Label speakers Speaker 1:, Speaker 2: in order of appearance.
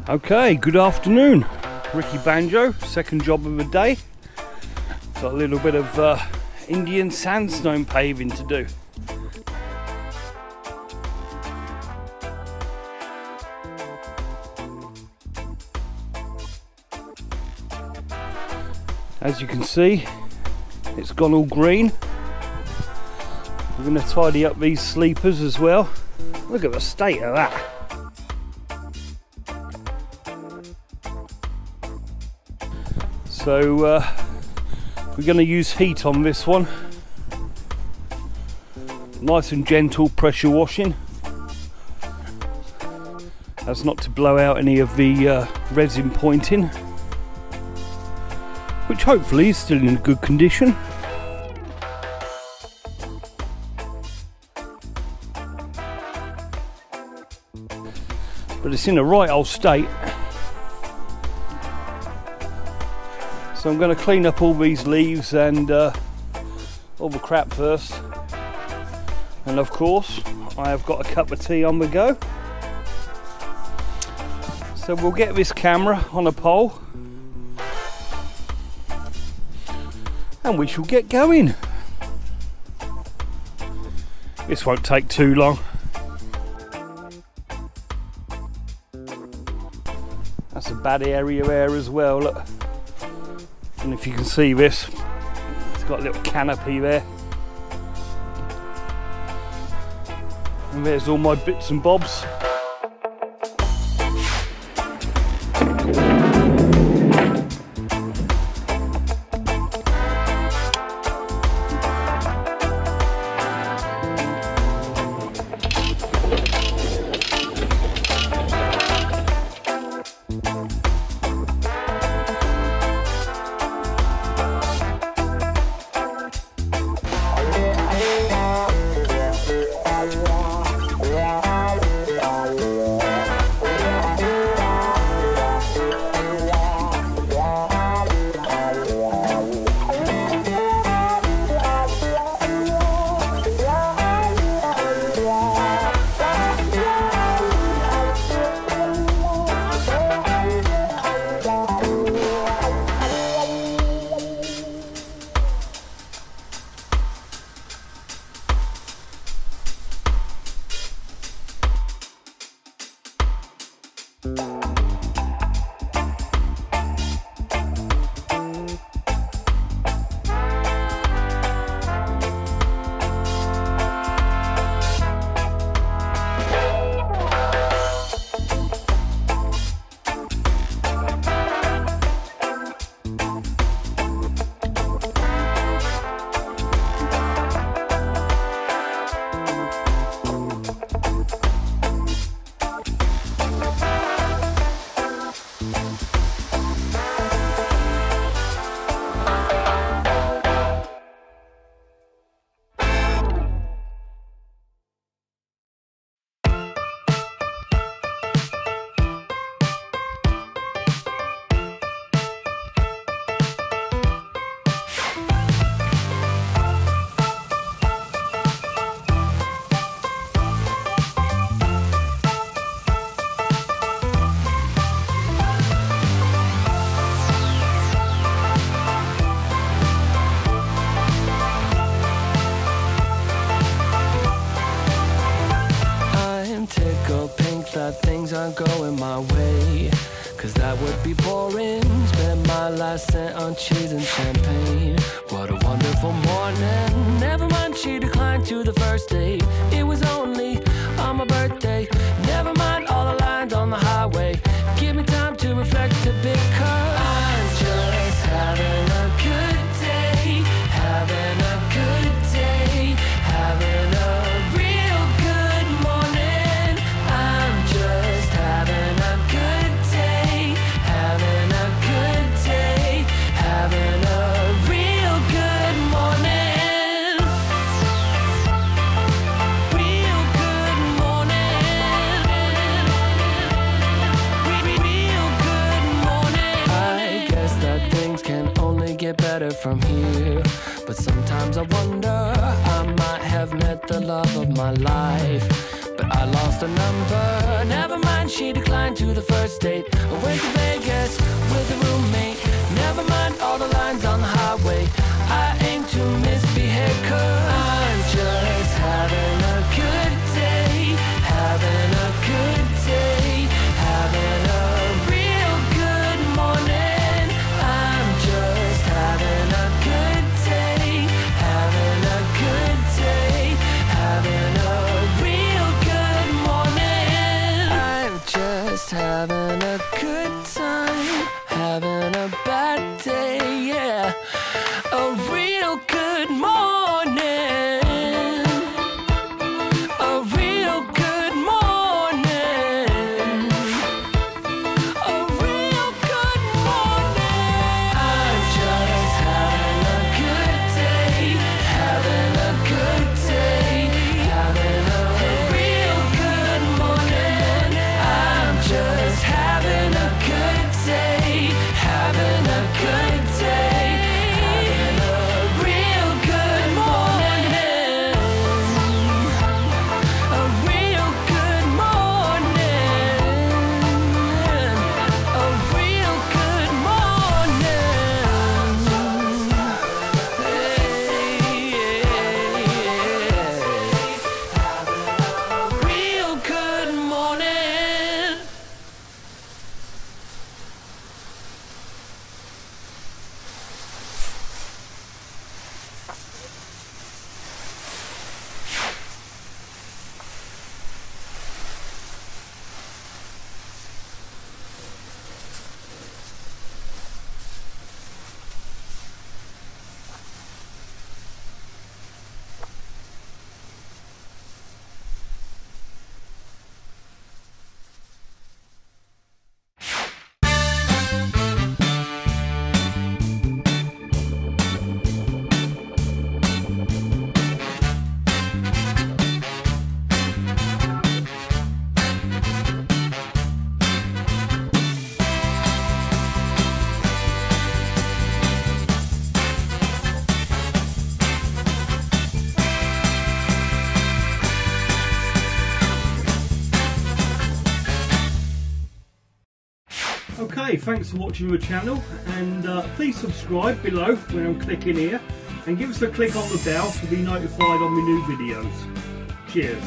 Speaker 1: Okay, good afternoon. Ricky Banjo, second job of the day. Got a little bit of Indian sandstone paving to do. As you can see, it's gone all green. We're going to tidy up these sleepers as well. Look at the state of that. So we're going to use heat on this one. Nice and gentle pressure washing. That's not to blow out any of the resin pointing, which hopefully is still in good condition. But it's in a right old state. So I'm going to clean up all these leaves and all the crap first. And of course, I have got a cup of tea on the go. So we'll get this camera on a pole and we shall get going. This won't take too long. That's a bad area there as well, look. And if you can see this, it's got a little canopy there. And there's all my bits and bobs.
Speaker 2: Things aren't going my way, cause that would be boring. Spend my last cent on cheese and champagne. What a wonderful morning. Never mind, she declined to the first date. It was only on my birthday. Never mind all the lines on the highway. Give me time to reflect a bit, cause I'm just having a good day. Having a good day. Having a real good morning. I'm just having a good day. Having a good day. Having a real good morning. Real good morning. Real good morning. I guess that things can only get better from here. But sometimes I wonder, I might have met the love of my life. but I lost a number. Never mind, she declined to the first date. I went to Vegas with a roommate. Never mind all the lines on the highway. I aim to misbehave, 'cause I'm just having a good day, having a good day, having a real good morning. I'm just having a good day, having a good day, having a real good morning. I'm just having a good time, having a bad day, yeah. A real good morning. A real good morning. A real good morning. I'm just having a good day, having a good day, having a real good morning. I'm just having a good day, having a good day.
Speaker 1: Okay, thanks for watching my channel, and please subscribe below when I'm clicking here, and give us a click on the bell to be notified on my new videos. Cheers.